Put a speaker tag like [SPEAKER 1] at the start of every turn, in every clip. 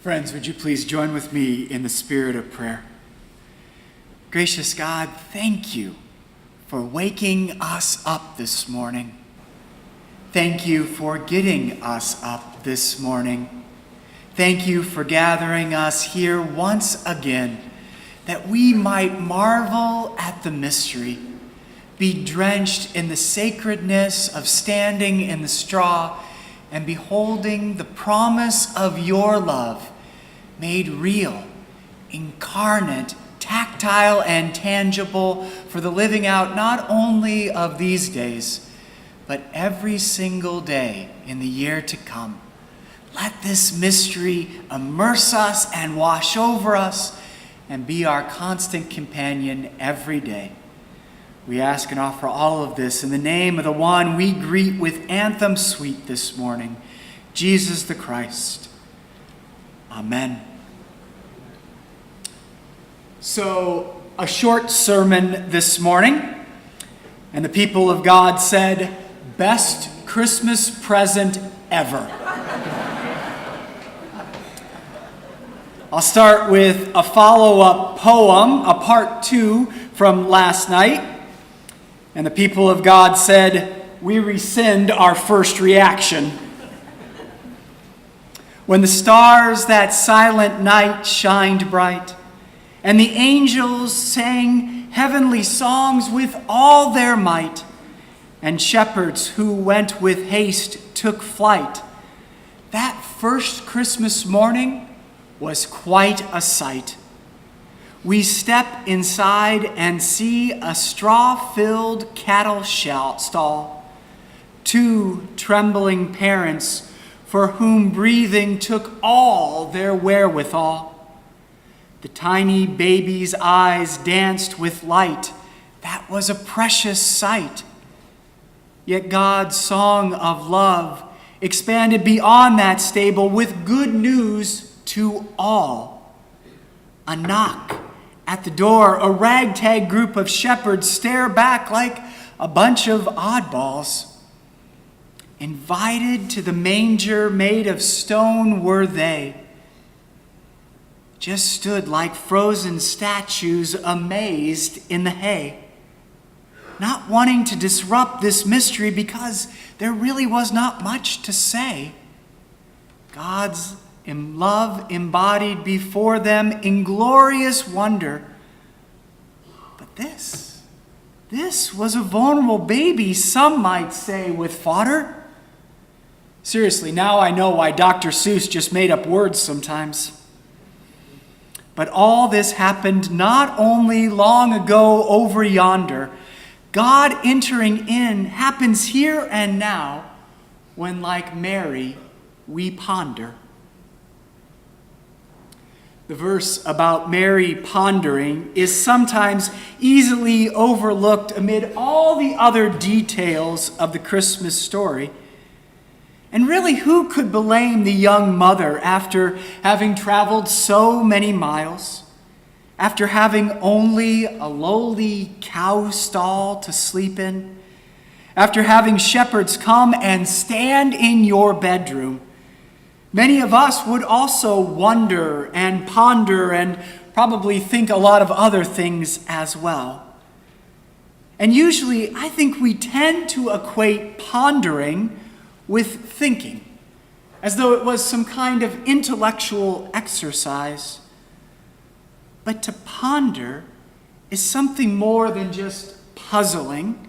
[SPEAKER 1] Friends, would you please join with me in the spirit of prayer? Gracious God, thank you for waking us up this morning. Thank you for getting us up this morning. Thank you for gathering us here once again, that we might marvel at the mystery, be drenched in the sacredness of standing in the straw and beholding the promise of your love made real, incarnate, tactile, and tangible for the living out not only of these days, but every single day in the year to come. Let this mystery immerse us and wash over us and be our constant companion every day. We ask and offer all of this in the name of the one we greet with anthem sweet this morning, Jesus the Christ. Amen. So, a short sermon this morning, and the people of God said, "Best Christmas present ever." I'll start with a follow-up poem, a part 2 from last night. And the people of God said, "We rescind our first reaction." When the stars that silent night shined bright, and the angels sang heavenly songs with all their might, and shepherds who went with haste took flight, that first Christmas morning was quite a sight. We step inside and see a straw-filled cattle stall, 2 trembling parents for whom breathing took all their wherewithal. The tiny baby's eyes danced with light. That was a precious sight. Yet God's song of love expanded beyond that stable with good news to all. A knock at the door, a ragtag group of shepherds stare back like a bunch of oddballs. Invited to the manger made of stone were they. Just stood like frozen statues amazed in the hay, not wanting to disrupt this mystery because there really was not much to say. God's love embodied before them in glorious wonder. But this was a vulnerable baby, some might say, with fodder. Seriously, now I know why Dr. Seuss just made up words sometimes. But all this happened not only long ago over yonder. God entering in happens here and now when, like Mary, we ponder. The verse about Mary pondering is sometimes easily overlooked amid all the other details of the Christmas story. And really, who could blame the young mother after having traveled so many miles, after having only a lowly cow stall to sleep in, after having shepherds come and stand in your bedroom? Many of us would also wonder and ponder and probably think a lot of other things as well. And usually, I think we tend to equate pondering with thinking, as though it was some kind of intellectual exercise. But to ponder is something more than just puzzling.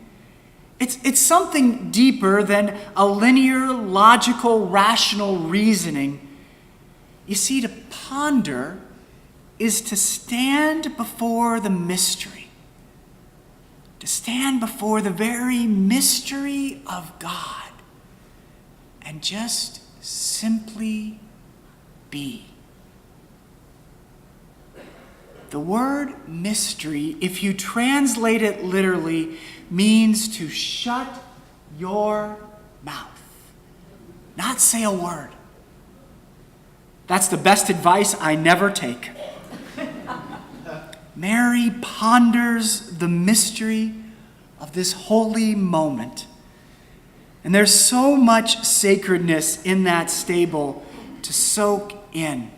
[SPEAKER 1] It's something deeper than a linear, logical, rational reasoning. You see, to ponder is to stand before the mystery, to stand before the very mystery of God, and just simply be. The word mystery, if you translate it literally, means to shut your mouth, not say a word. That's the best advice I never take. Mary ponders the mystery of this holy moment. And there's so much sacredness in that stable to soak in.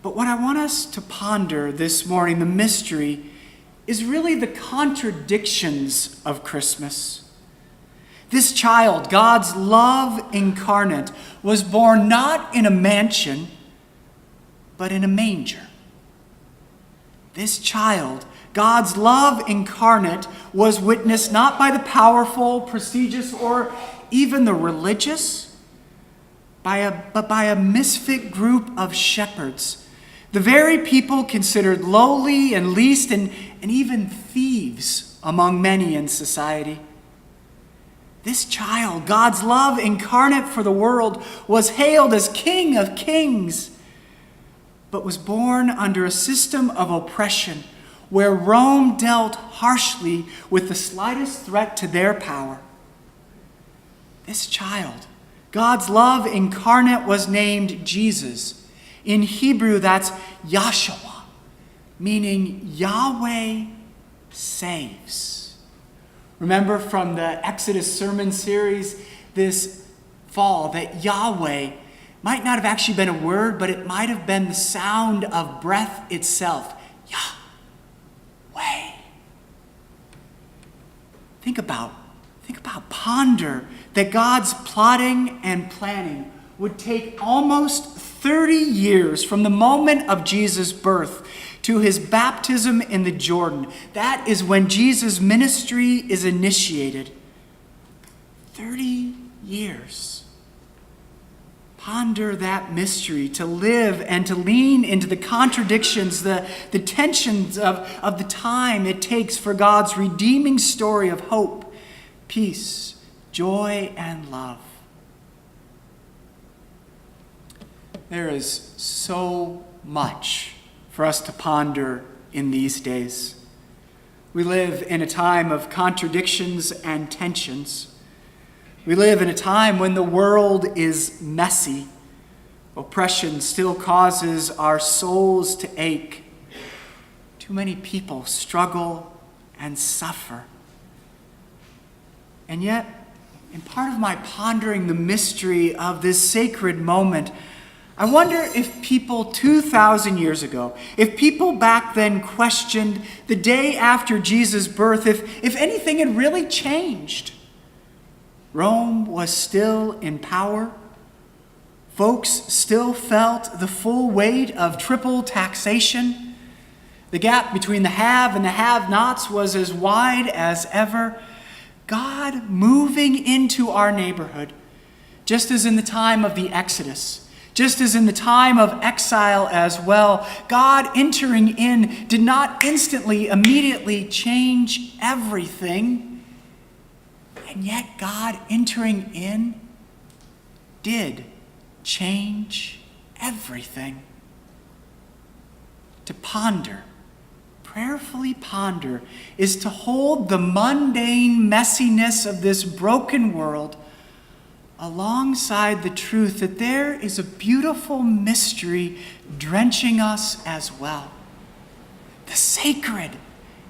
[SPEAKER 1] But what I want us to ponder this morning, the mystery, is really the contradictions of Christmas. This child, God's love incarnate, was born not in a mansion, but in a manger. This child, God's love incarnate, was witnessed not by the powerful, prestigious, or even the religious, but by a misfit group of shepherds, the very people considered lowly and least and even thieves among many in society. This child, God's love incarnate for the world, was hailed as King of Kings, but was born under a system of oppression where Rome dealt harshly with the slightest threat to their power. This child, God's love incarnate, was named Jesus. In Hebrew, that's Yahshua, meaning Yahweh saves. Remember from the Exodus sermon series this fall that Yahweh might not have actually been a word, but it might have been the sound of breath itself. Yahweh. Think about, ponder that God's plotting and planning would take almost 30 years from the moment of Jesus' birth to his baptism in the Jordan. That is when Jesus' ministry is initiated. 30 years. Ponder that mystery, to live and to lean into the contradictions, the tensions of the time it takes for God's redeeming story of hope, peace, joy, and love. There is so much for us to ponder in these days. We live in a time of contradictions and tensions. We live in a time when the world is messy. Oppression still causes our souls to ache. Too many people struggle and suffer. And yet, in part of my pondering the mystery of this sacred moment, I wonder if people 2,000 years ago, if people back then questioned the day after Jesus' birth, if anything had really changed. Rome was still in power. Folks still felt the full weight of triple taxation. The gap between the have and the have-nots was as wide as ever. God moving into our neighborhood, just as in the time of the Exodus, just as in the time of exile as well, God entering in did not instantly, immediately change everything. And yet God entering in did change everything. To ponder, prayerfully ponder, is to hold the mundane messiness of this broken world alongside the truth that there is a beautiful mystery drenching us as well. The sacred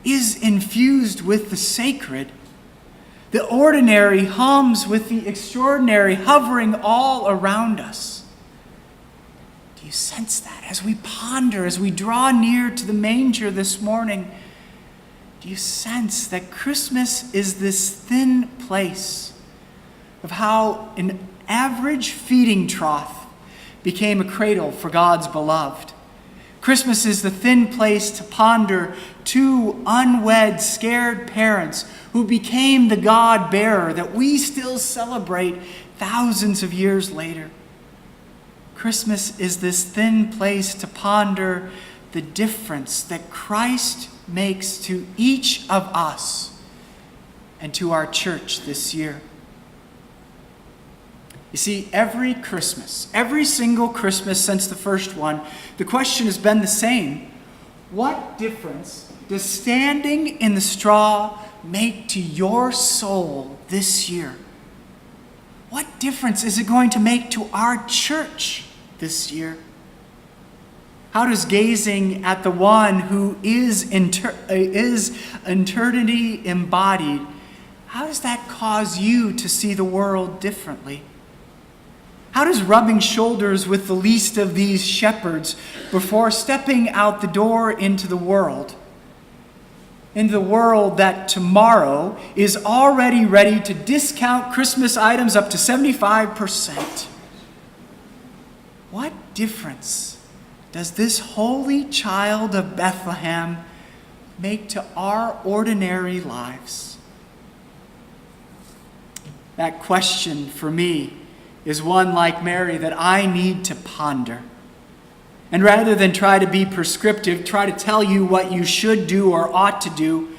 [SPEAKER 1] is infused with the sacred. The ordinary hums with the extraordinary, hovering all around us. Do you sense that as we ponder, as we draw near to the manger this morning? Do you sense that Christmas is this thin place of how an average feeding trough became a cradle for God's beloved? Christmas is the thin place to ponder two unwed, scared parents who became the God-bearer that we still celebrate thousands of years later. Christmas is this thin place to ponder the difference that Christ makes to each of us and to our church this year. You see, every Christmas, every single Christmas since the first one, the question has been the same. What difference does standing in the straw make to your soul this year? What difference is it going to make to our church this year? How does gazing at the one who is eternity embodied, how does that cause you to see the world differently? How does rubbing shoulders with the least of these shepherds before stepping out the door into the world that tomorrow is already ready to discount Christmas items up to 75%? What difference does this holy child of Bethlehem make to our ordinary lives? That question for me is one, like Mary, that I need to ponder. And rather than try to be prescriptive, try to tell you what you should do or ought to do,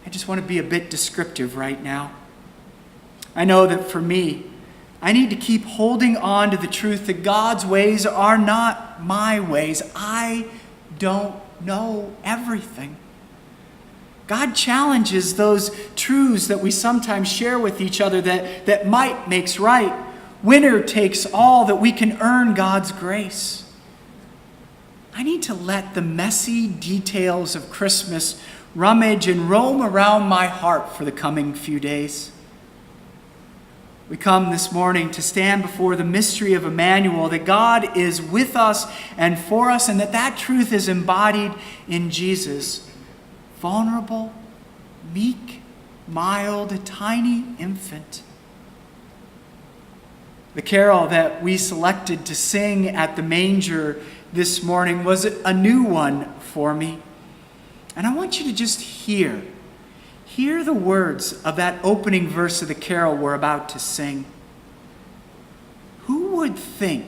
[SPEAKER 1] I just want to be a bit descriptive right now. I know that for me, I need to keep holding on to the truth that God's ways are not my ways. I don't know everything. God challenges those truths that we sometimes share with each other, that might makes right. Winner takes all, that we can earn God's grace. I need to let the messy details of Christmas rummage and roam around my heart for the coming few days. We come this morning to stand before the mystery of Emmanuel, that God is with us and for us, and that truth is embodied in Jesus. Vulnerable, meek, mild, a tiny infant. The carol that we selected to sing at the manger this morning was a new one for me. And I want you to just hear the words of that opening verse of the carol we're about to sing. Who would think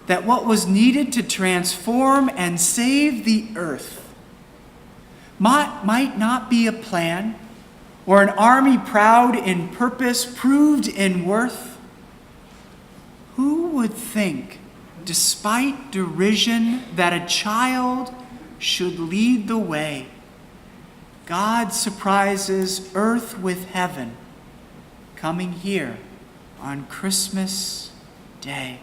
[SPEAKER 1] that what was needed to transform and save the earth might not be a plan or an army proud in purpose, proved in worth? Who would think, despite derision, that a child should lead the way? God surprises earth with heaven, coming here on Christmas Day.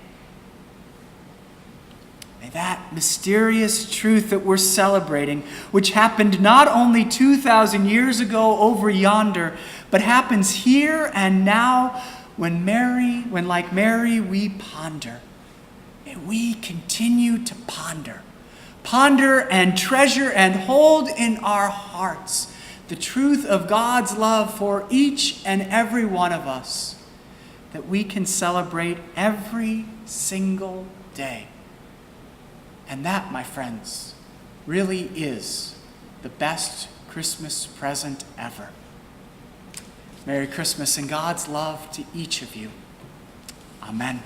[SPEAKER 1] May that mysterious truth that we're celebrating, which happened not only 2,000 years ago over yonder, but happens here and now, when like Mary we ponder. May we continue to ponder and treasure and hold in our hearts the truth of God's love for each and every one of us, that we can celebrate every single day. And that, my friends, really is the best Christmas present ever. Merry Christmas and God's love to each of you. Amen.